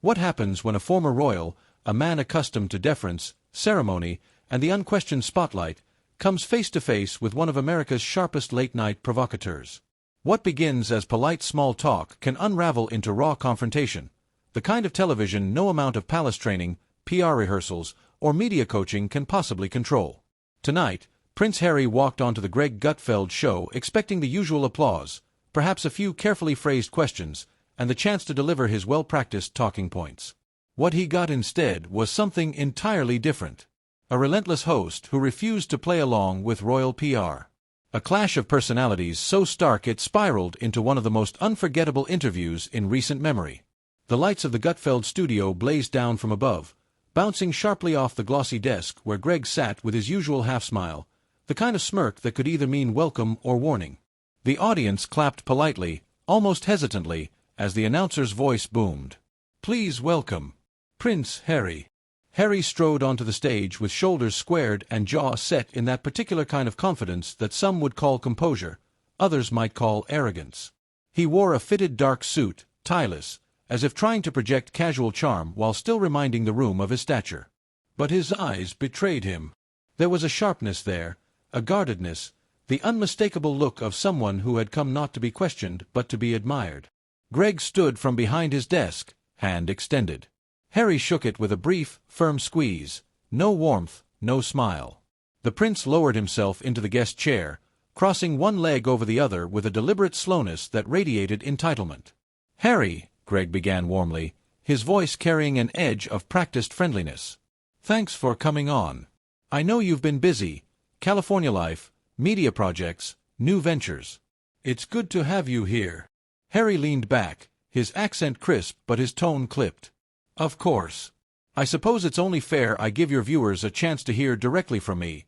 What happens when a former royal, a man accustomed to deference, ceremony, and the unquestioned spotlight, comes face to face with one of America's sharpest late-night provocateurs? What begins as polite small talk can unravel into raw confrontation, the kind of television no amount of palace training, PR rehearsals, or media coaching can possibly control. Tonight, Prince Harry walked onto the Greg Gutfeld show expecting the usual applause, perhaps a few carefully phrased questions, and the chance to deliver his well-practiced talking points. What he got instead was something entirely different. A relentless host who refused to play along with royal PR. A clash of personalities so stark it spiraled into one of the most unforgettable interviews in recent memory. The lights of the Gutfeld studio blazed down from above, bouncing sharply off the glossy desk where Greg sat with his usual half-smile, the kind of smirk that could either mean welcome or warning. The audience clapped politely, almost hesitantly, as the announcer's voice boomed. "Please welcome Prince Harry." Harry strode onto the stage with shoulders squared and jaw set in that particular kind of confidence that some would call composure, others might call arrogance. He wore a fitted dark suit, tieless, as if trying to project casual charm while still reminding the room of his stature. But his eyes betrayed him. There was a sharpness there, a guardedness, the unmistakable look of someone who had come not to be questioned but to be admired. Greg stood from behind his desk, hand extended. Harry shook it with a brief, firm squeeze. No warmth, no smile. The prince lowered himself into the guest chair, crossing one leg over the other with a deliberate slowness that radiated entitlement. "Harry," Greg began warmly, his voice carrying an edge of practiced friendliness. "Thanks for coming on. I know you've been busy. California life, media projects, new ventures. It's good to have you here." Harry leaned back, his accent crisp but his tone clipped. "Of course. I suppose it's only fair I give your viewers a chance to hear directly from me,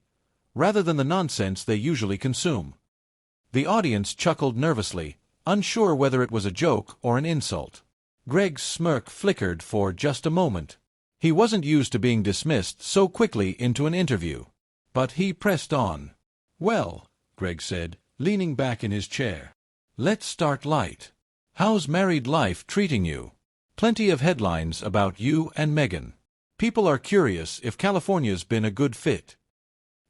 rather than the nonsense they usually consume." The audience chuckled nervously, unsure whether it was a joke or an insult. Greg's smirk flickered for just a moment. He wasn't used to being dismissed so quickly into an interview. But he pressed on. "Well," Greg said, leaning back in his chair, "let's start light. How's married life treating you? Plenty of headlines about you and Meghan. People are curious if California's been a good fit."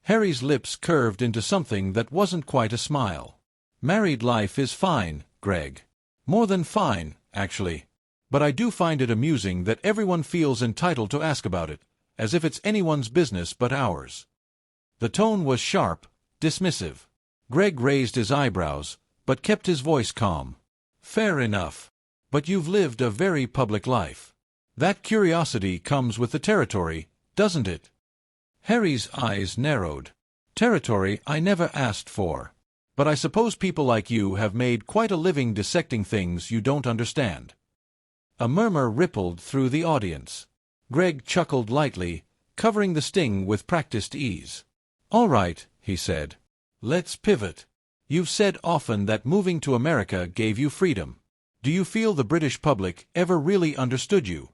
Harry's lips curved into something that wasn't quite a smile. "Married life is fine, Greg. More than fine, actually. But I do find it amusing that everyone feels entitled to ask about it, as if it's anyone's business but ours." The tone was sharp, dismissive. Greg raised his eyebrows, but kept his voice calm. "Fair enough. But you've lived a very public life. That curiosity comes with the territory, doesn't it?" Harry's eyes narrowed. "Territory I never asked for. But I suppose people like you have made quite a living dissecting things you don't understand." A murmur rippled through the audience. Greg chuckled lightly, covering the sting with practiced ease. "All right," he said. "Let's pivot. You've said often that moving to America gave you freedom. Do you feel the British public ever really understood you?"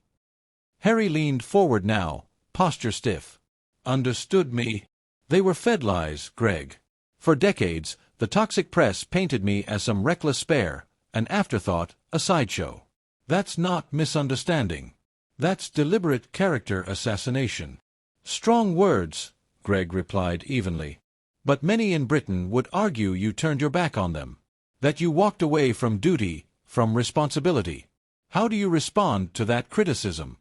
Harry leaned forward now, posture stiff. "Understood me? They were fed lies, Greg. For decades, the toxic press painted me as some reckless spare, an afterthought, a sideshow. That's not misunderstanding. That's deliberate character assassination." "Strong words," Greg replied evenly. "But many in Britain would argue you turned your back on them. That you walked away from duty, from responsibility. How do you respond to that criticism?"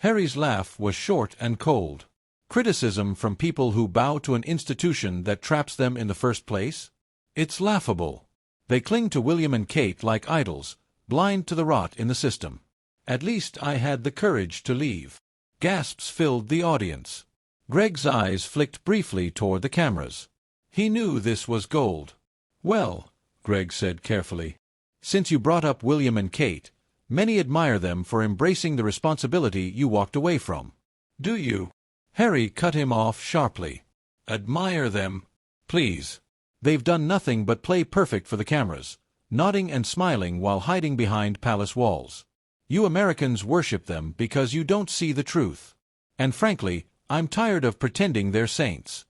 Harry's laugh was short and cold. "Criticism from people who bow to an institution that traps them in the first place? It's laughable. They cling to William and Kate like idols, blind to the rot in the system. At least I had the courage to leave." Gasps filled the audience. Greg's eyes flicked briefly toward the cameras. He knew this was gold. "Well," Greg said carefully, "since you brought up William and Kate, many admire them for embracing the responsibility you walked away from." "Do you?" Harry cut him off sharply. "Admire them? Please. They've done nothing but play perfect for the cameras, nodding and smiling while hiding behind palace walls. You Americans worship them because you don't see the truth. And frankly, I'm tired of pretending they're saints."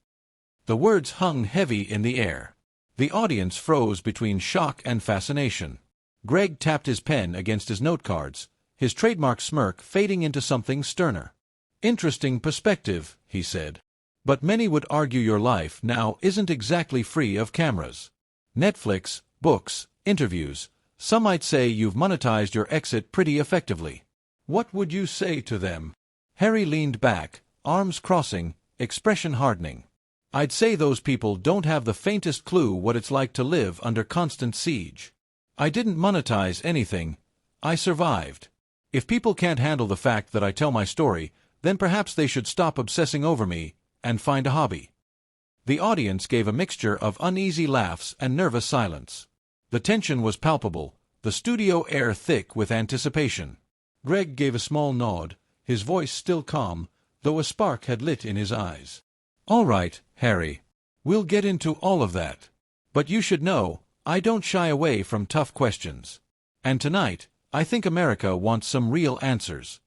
The words hung heavy in the air. The audience froze between shock and fascination. Greg tapped his pen against his note cards, his trademark smirk fading into something sterner. "Interesting perspective," he said. "But many would argue your life now isn't exactly free of cameras. Netflix, books, interviews. Some might say you've monetized your exit pretty effectively. What would you say to them?" Harry leaned back, arms crossing, expression hardening. "I'd say those people don't have the faintest clue what it's like to live under constant siege. I didn't monetize anything. I survived. If people can't handle the fact that I tell my story, then perhaps they should stop obsessing over me and find a hobby." The audience gave a mixture of uneasy laughs and nervous silence. The tension was palpable, the studio air thick with anticipation. Greg gave a small nod, his voice still calm, though a spark had lit in his eyes. "All right, Harry. We'll get into all of that. But you should know, I don't shy away from tough questions. And tonight, I think America wants some real answers."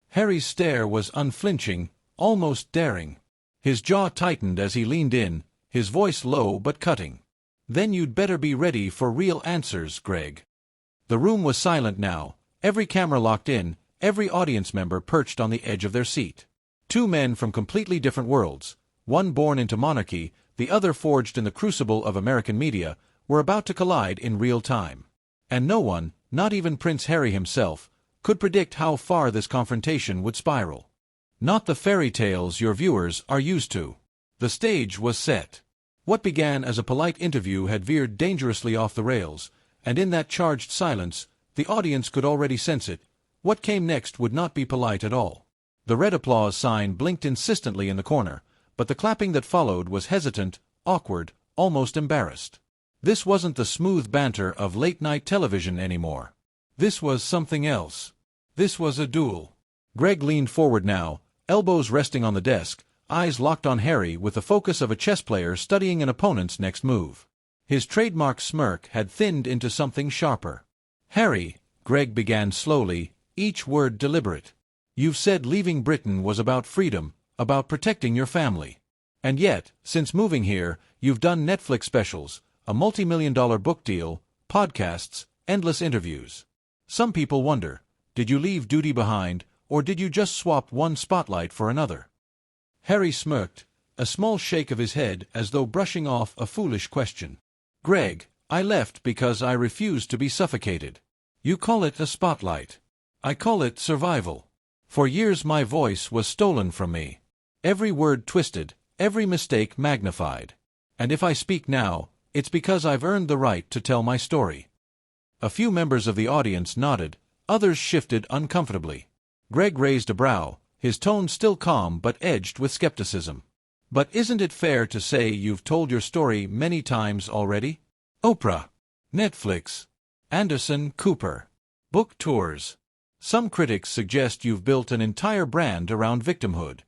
Harry's stare was unflinching, almost daring. His jaw tightened as he leaned in, his voice low but cutting. "Then you'd better be ready for real answers, Greg." The room was silent now, every camera locked in, every audience member perched on the edge of their seat. Two men from completely different worlds, one born into monarchy, the other forged in the crucible of American media, were about to collide in real time. And no one, not even Prince Harry himself, could predict how far this confrontation would spiral. Not the fairy tales your viewers are used to. The stage was set. What began as a polite interview had veered dangerously off the rails, and in that charged silence, the audience could already sense it. What came next would not be polite at all. The red applause sign blinked insistently in the corner, but the clapping that followed was hesitant, awkward, almost embarrassed. This wasn't the smooth banter of late-night television anymore. This was something else. This was a duel. Greg leaned forward now, elbows resting on the desk, eyes locked on Harry with the focus of a chess player studying an opponent's next move. His trademark smirk had thinned into something sharper. "Harry," Greg began slowly, each word deliberate, "you've said leaving Britain was about freedom, about protecting your family. And yet, since moving here, you've done Netflix specials, a multi-million-dollar book deal, podcasts, endless interviews. Some people wonder, did you leave duty behind, or did you just swap one spotlight for another?" Harry smirked, a small shake of his head as though brushing off a foolish question. "Greg, I left because I refused to be suffocated. You call it a spotlight. I call it survival. For years my voice was stolen from me. Every word twisted, every mistake magnified. And if I speak now, it's because I've earned the right to tell my story." A few members of the audience nodded, others shifted uncomfortably. Greg raised a brow, his tone still calm but edged with skepticism. "But isn't it fair to say you've told your story many times already? Oprah, Netflix, Anderson Cooper, book tours. Some critics suggest you've built an entire brand around victimhood."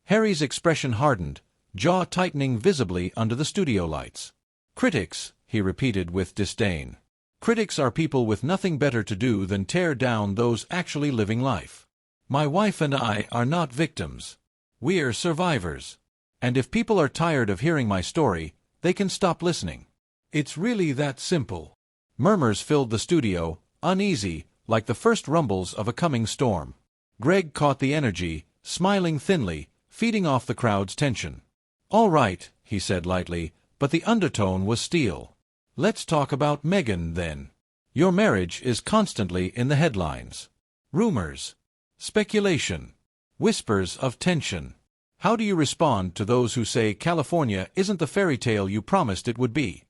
Harry's expression hardened, jaw tightening visibly under the studio lights. "Critics," he repeated with disdain. "Critics are people with nothing better to do than tear down those actually living life. My wife and I are not victims. We're survivors. And if people are tired of hearing my story, they can stop listening. It's really that simple." Murmurs filled the studio, uneasy, like the first rumbles of a coming storm. Greg caught the energy, smiling thinly, feeding off the crowd's tension. "All right," he said lightly, but the undertone was steel. "Let's talk about Meghan, then. Your marriage is constantly in the headlines. Rumors, speculation, whispers of tension. How do you respond to those who say California isn't the fairy tale you promised it would be?"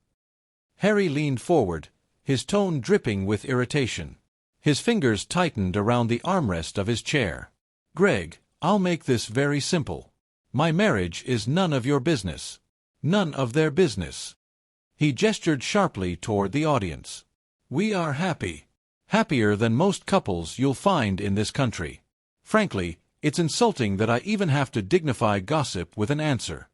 Harry leaned forward, his tone dripping with irritation. His fingers tightened around the armrest of his chair. "Greg, I'll make this very simple. My marriage is none of your business. None of their business." He gestured sharply toward the audience. "We are happy. Happier than most couples you'll find in this country. Frankly, it's insulting that I even have to dignify gossip with an answer."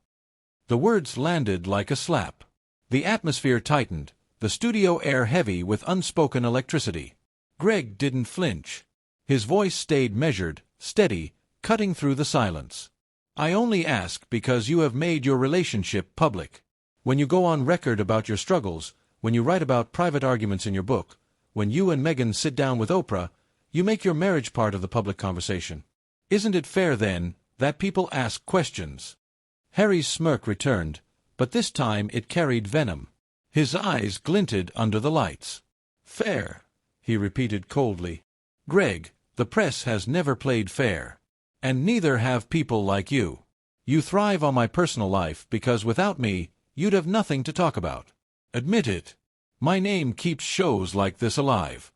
The words landed like a slap. The atmosphere tightened, the studio air heavy with unspoken electricity. Greg didn't flinch. His voice stayed measured, steady, cutting through the silence. "I only ask because you have made your relationship public. When you go on record about your struggles, when you write about private arguments in your book, when you and Meghan sit down with Oprah, You make your marriage part of the public conversation. Isn't it fair, then, that people ask questions?" Harry's smirk returned, but this time it carried venom. His eyes glinted under the lights. "Fair," he repeated coldly. "Greg, the press has never played fair. And neither have people like you. You thrive on my personal life because without me, you'd have nothing to talk about. Admit it. My name keeps shows like this alive."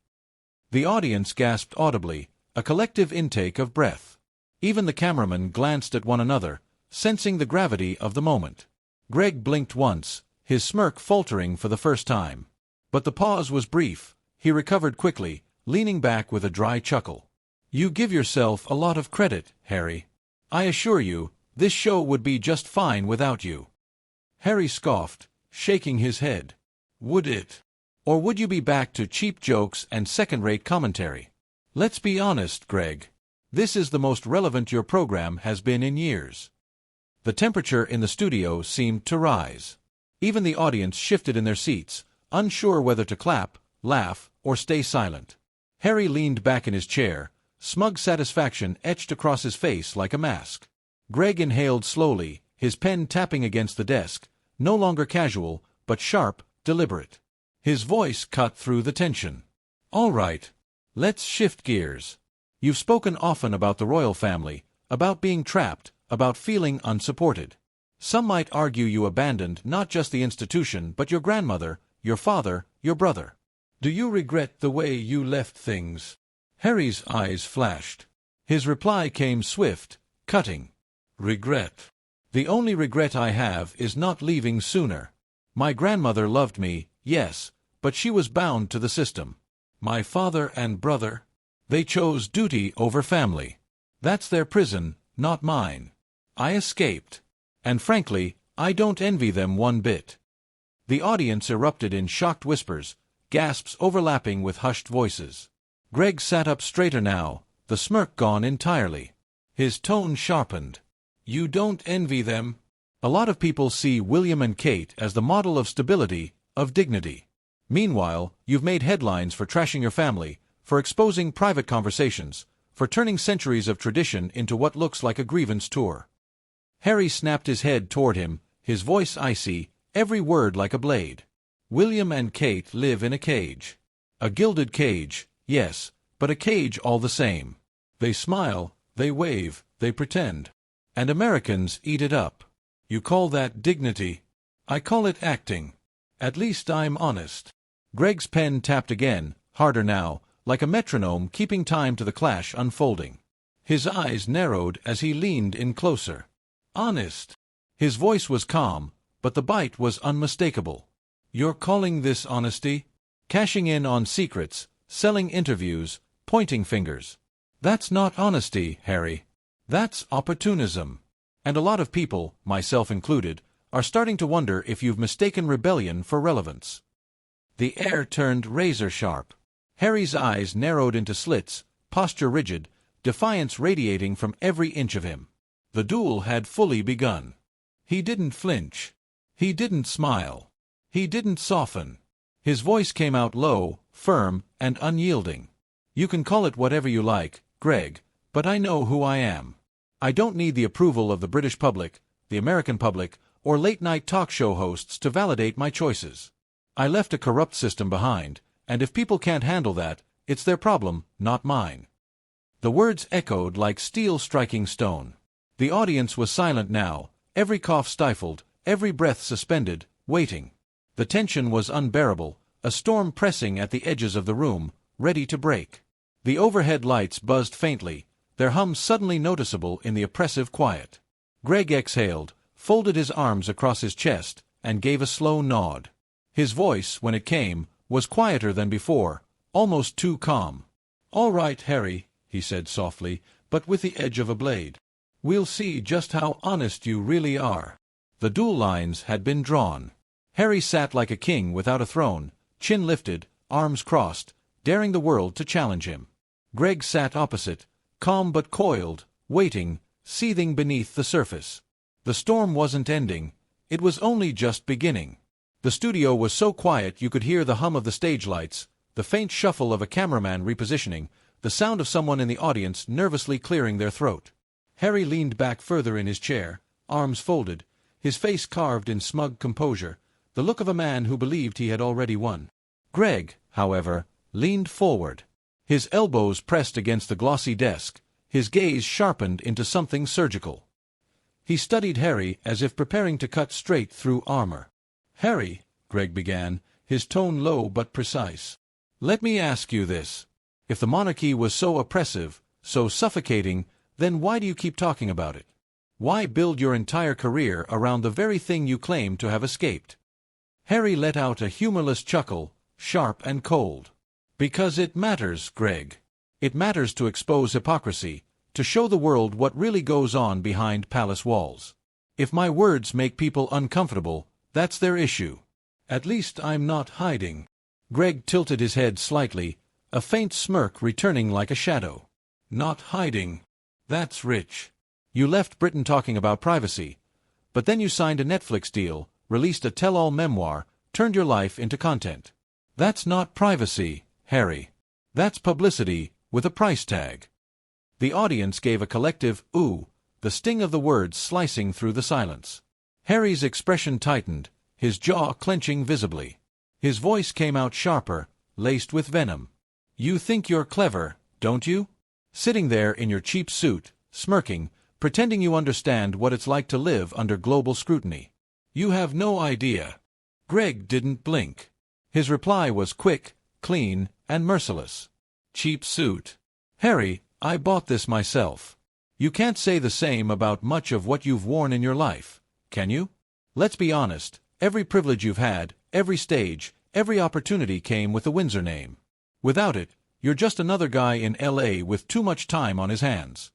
The audience gasped audibly, a collective intake of breath. Even the cameramen glanced at one another, sensing the gravity of the moment. Greg blinked once, his smirk faltering for the first time. But the pause was brief. He recovered quickly, leaning back with a dry chuckle. "You give yourself a lot of credit, Harry. I assure you, this show would be just fine without you." Harry scoffed, shaking his head. "Would it? Or would you be back to cheap jokes and second-rate commentary? Let's be honest, Greg. This is the most relevant your program has been in years." The temperature in the studio seemed to rise. Even the audience shifted in their seats, unsure whether to clap, laugh, or stay silent. Harry leaned back in his chair, smug satisfaction etched across his face like a mask. Greg inhaled slowly, his pen tapping against the desk, no longer casual, but sharp, deliberate. His voice cut through the tension. "All right. Let's shift gears. You've spoken often about the royal family, about being trapped, about feeling unsupported. Some might argue you abandoned not just the institution but your grandmother, your father, your brother. Do you regret the way you left things?" Harry's eyes flashed. His reply came swift, cutting. "Regret? The only regret I have is not leaving sooner. My grandmother loved me, yes, but she was bound to the system. My father and brother, they chose duty over family. That's their prison, not mine. I escaped. And frankly, I don't envy them one bit." The audience erupted in shocked whispers, gasps overlapping with hushed voices. Greg sat up straighter now, the smirk gone entirely. His tone sharpened. "You don't envy them?" A lot of people see William and Kate as the model of stability, of dignity. Meanwhile, you've made headlines for trashing your family, for exposing private conversations, for turning centuries of tradition into what looks like a grievance tour. Harry snapped his head toward him, his voice icy, every word like a blade. "William and Kate live in a cage. A gilded cage, yes, but a cage all the same. They smile, they wave, they pretend. And Americans eat it up. You call that dignity? I call it acting. At least I'm honest." Greg's pen tapped again, harder now, like a metronome keeping time to the clash unfolding. His eyes narrowed as he leaned in closer. "Honest." His voice was calm, but the bite was unmistakable. "You're calling this honesty? Cashing in on secrets, selling interviews, pointing fingers. That's not honesty, Harry. That's opportunism. And a lot of people, myself included, are starting to wonder if you've mistaken rebellion for relevance." The air turned razor-sharp. Harry's eyes narrowed into slits, posture rigid, defiance radiating from every inch of him. The duel had fully begun. He didn't flinch. He didn't smile. He didn't soften. His voice came out low, firm, and unyielding. "You can call it whatever you like, Greg, but I know who I am. I don't need the approval of the British public, the American public, or late-night talk show hosts to validate my choices. I left a corrupt system behind, and if people can't handle that, it's their problem, not mine." The words echoed like steel striking stone. The audience was silent now, every cough stifled, every breath suspended, waiting. The tension was unbearable, a storm pressing at the edges of the room, ready to break. The overhead lights buzzed faintly, their hum suddenly noticeable in the oppressive quiet. Greg exhaled, folded his arms across his chest, and gave a slow nod. His voice, when it came, was quieter than before, almost too calm. "All right, Harry," he said softly, but with the edge of a blade. "We'll see just how honest you really are." The duel lines had been drawn. Harry sat like a king without a throne, chin lifted, arms crossed, daring the world to challenge him. Greg sat opposite, calm but coiled, waiting, seething beneath the surface. The storm wasn't ending. It was only just beginning. The studio was so quiet you could hear the hum of the stage lights, the faint shuffle of a cameraman repositioning, the sound of someone in the audience nervously clearing their throat. Harry leaned back further in his chair, arms folded, his face carved in smug composure, the look of a man who believed he had already won. Greg, however, leaned forward. His elbows pressed against the glossy desk, his gaze sharpened into something surgical. He studied Harry as if preparing to cut straight through armor. "Harry," Greg began, his tone low but precise, "let me ask you this. If the monarchy was so oppressive, so suffocating, then why do you keep talking about it? Why build your entire career around the very thing you claim to have escaped?" Harry let out a humorless chuckle, sharp and cold. "Because it matters, Greg. It matters to expose hypocrisy, to show the world what really goes on behind palace walls. If my words make people uncomfortable, that's their issue. At least I'm not hiding." Greg tilted his head slightly, a faint smirk returning like a shadow. "Not hiding. That's rich. You left Britain talking about privacy, but then you signed a Netflix deal, released a tell-all memoir, turned your life into content. That's not privacy, Harry. That's publicity, with a price tag." The audience gave a collective ooh, the sting of the words slicing through the silence. Harry's expression tightened, his jaw clenching visibly. His voice came out sharper, laced with venom. "You think you're clever, don't you? Sitting there in your cheap suit, smirking, pretending you understand what it's like to live under global scrutiny. You have no idea." Greg didn't blink. His reply was quick, clean, and merciless. "Cheap suit. Harry, I bought this myself. You can't say the same about much of what you've worn in your life, can you? Let's be honest, every privilege you've had, every stage, every opportunity came with the Windsor name. Without it, you're just another guy in L.A. with too much time on his hands."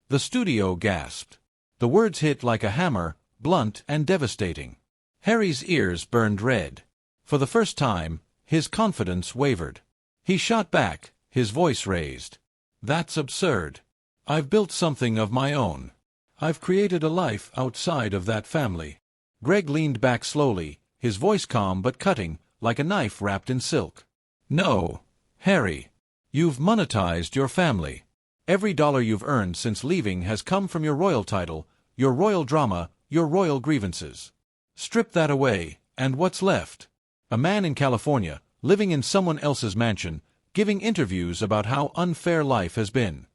The studio gasped. The words hit like a hammer, blunt and devastating. Harry's ears burned red. For the first time, his confidence wavered. He shot back, his voice raised. "That's absurd. I've built something of my own. I've created a life outside of that family." Greg leaned back slowly, his voice calm but cutting, like a knife wrapped in silk. "No, Harry. You've monetized your family. Every dollar you've earned since leaving has come from your royal title, your royal drama, your royal grievances. Strip that away, and what's left? A man in California, living in someone else's mansion, giving interviews about how unfair life has been."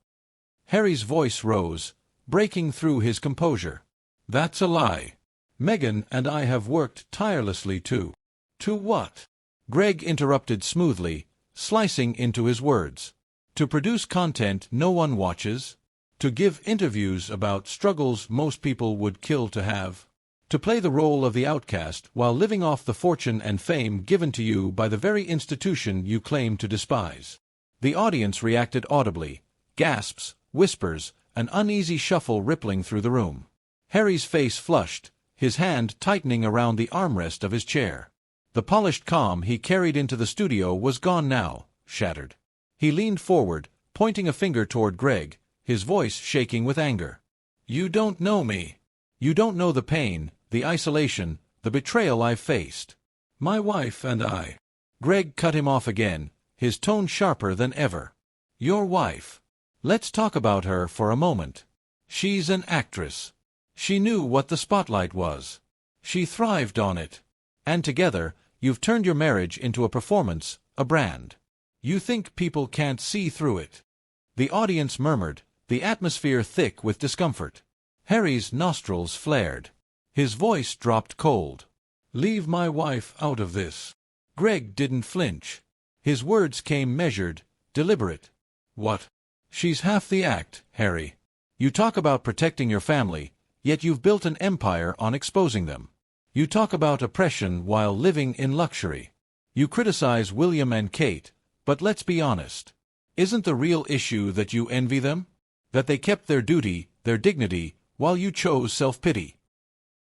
Harry's voice rose, breaking through his composure. "That's a lie. Meghan and I have worked tirelessly to." "To what?" Greg interrupted smoothly, slicing into his words. "To produce content no one watches, to give interviews about struggles most people would kill to have, to play the role of the outcast while living off the fortune and fame given to you by the very institution you claim to despise." The audience reacted audibly, gasps, whispers, an uneasy shuffle rippling through the room. Harry's face flushed, his hand tightening around the armrest of his chair. The polished calm he carried into the studio was gone now, shattered. He leaned forward, pointing a finger toward Greg, his voice shaking with anger. "You don't know me. You don't know the pain, the isolation, the betrayal I've faced. My wife and I—" Greg cut him off again, his tone sharper than ever. "Your wife. Let's talk about her for a moment. She's an actress. She knew what the spotlight was. She thrived on it. And together, you've turned your marriage into a performance, a brand. You think people can't see through it." The audience murmured, the atmosphere thick with discomfort. Harry's nostrils flared. His voice dropped cold. "Leave my wife out of this." Greg didn't flinch. His words came measured, deliberate. "What? She's half the act, Harry. You talk about protecting your family, yet you've built an empire on exposing them. You talk about oppression while living in luxury. You criticize William and Kate, but let's be honest. Isn't the real issue that you envy them? That they kept their duty, their dignity, while you chose self-pity?"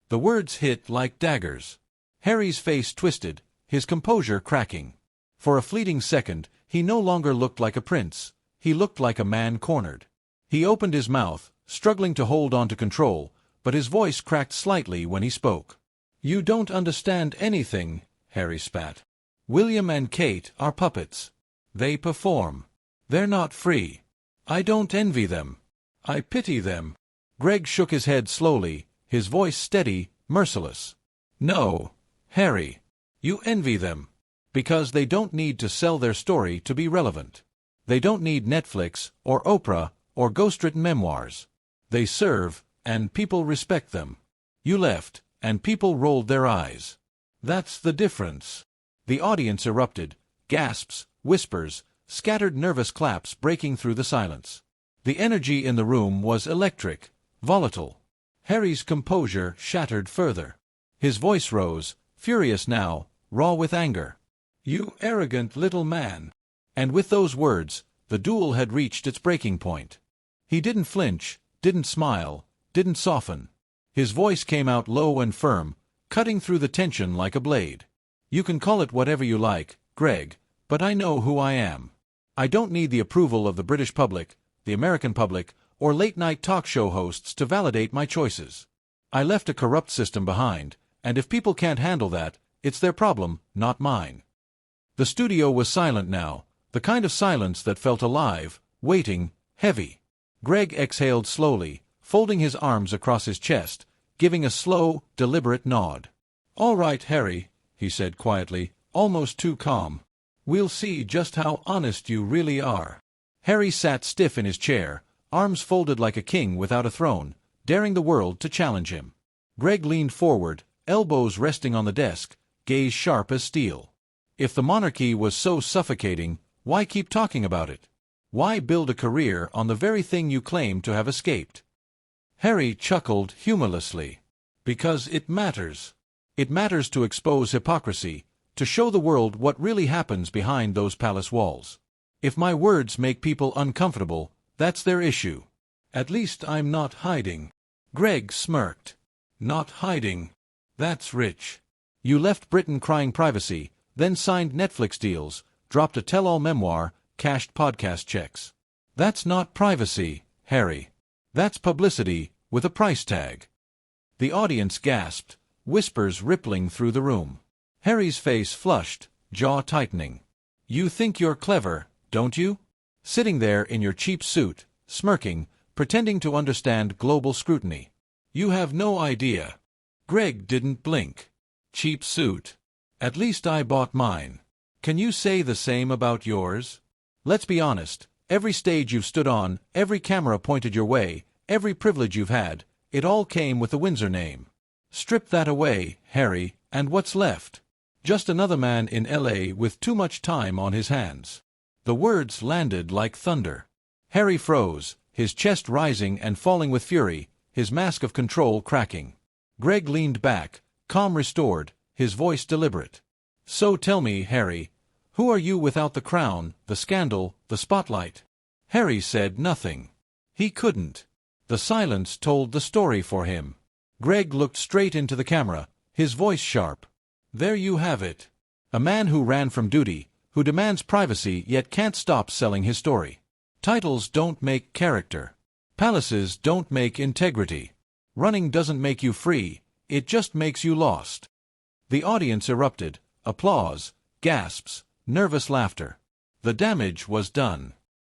The words hit like daggers. Harry's face twisted, his composure cracking. For a fleeting second, he no longer looked like a prince. He looked like a man cornered. He opened his mouth, struggling to hold on to control, but his voice cracked slightly when he spoke. "You don't understand anything," Harry spat. "William and Kate are puppets. They perform. They're not free. I don't envy them. I pity them. Greg shook his head slowly, his voice steady, merciless. No, Harry. You envy them. Because they don't need to sell their story to be relevant. They don't need Netflix, or Oprah, or ghostwritten memoirs. They serve, and people respect them. You left, and people rolled their eyes. That's the difference. The audience erupted, gasps, whispers, scattered nervous claps breaking through the silence. The energy in the room was electric, volatile. Harry's composure shattered further. His voice rose, furious now, raw with anger. You arrogant little man. And with those words, the duel had reached its breaking point. He didn't flinch, didn't smile, didn't soften. His voice came out low and firm, cutting through the tension like a blade. You can call it whatever you like, Greg, but I know who I am. I don't need the approval of the British public, the American public, or late-night talk show hosts to validate my choices. I left a corrupt system behind, and if people can't handle that, it's their problem, not mine. The studio was silent now, the kind of silence that felt alive, waiting, heavy. Greg exhaled slowly, folding his arms across his chest, giving a slow, deliberate nod. All right, Harry, he said quietly, almost too calm. We'll see just how honest you really are. Harry sat stiff in his chair, arms folded like a king without a throne, daring the world to challenge him. Greg leaned forward, elbows resting on the desk, gaze sharp as steel. If the monarchy was so suffocating, why keep talking about it? Why build a career on the very thing you claim to have escaped? Harry chuckled humorlessly. Because it matters. It matters to expose hypocrisy, to show the world what really happens behind those palace walls. If my words make people uncomfortable, that's their issue. At least I'm not hiding. Greg smirked. Not hiding. That's rich. You left Britain crying privacy, then signed Netflix deals, dropped a tell-all memoir, cashed podcast checks. That's not privacy, Harry. That's publicity, with a price tag. The audience gasped, whispers rippling through the room. Harry's face flushed, jaw tightening. You think you're clever, don't you? Sitting there in your cheap suit, smirking, pretending to understand global scrutiny. You have no idea. Greg didn't blink. Cheap suit. At least I bought mine. Can you say the same about yours? Let's be honest, every stage you've stood on, every camera pointed your way, every privilege you've had, it all came with the Windsor name. Strip that away, Harry, and what's left? Just another man in LA with too much time on his hands. The words landed like thunder. Harry froze, his chest rising and falling with fury, his mask of control cracking. Greg leaned back, calm restored, his voice deliberate. So tell me, Harry, who are you without the crown, the scandal, the spotlight? Harry said nothing. He couldn't. The silence told the story for him. Greg looked straight into the camera, his voice sharp. There you have it. A man who ran from duty, who demands privacy yet can't stop selling his story. Titles don't make character. Palaces don't make integrity. Running doesn't make you free, it just makes you lost. The audience erupted, applause, gasps, nervous laughter. The damage was done.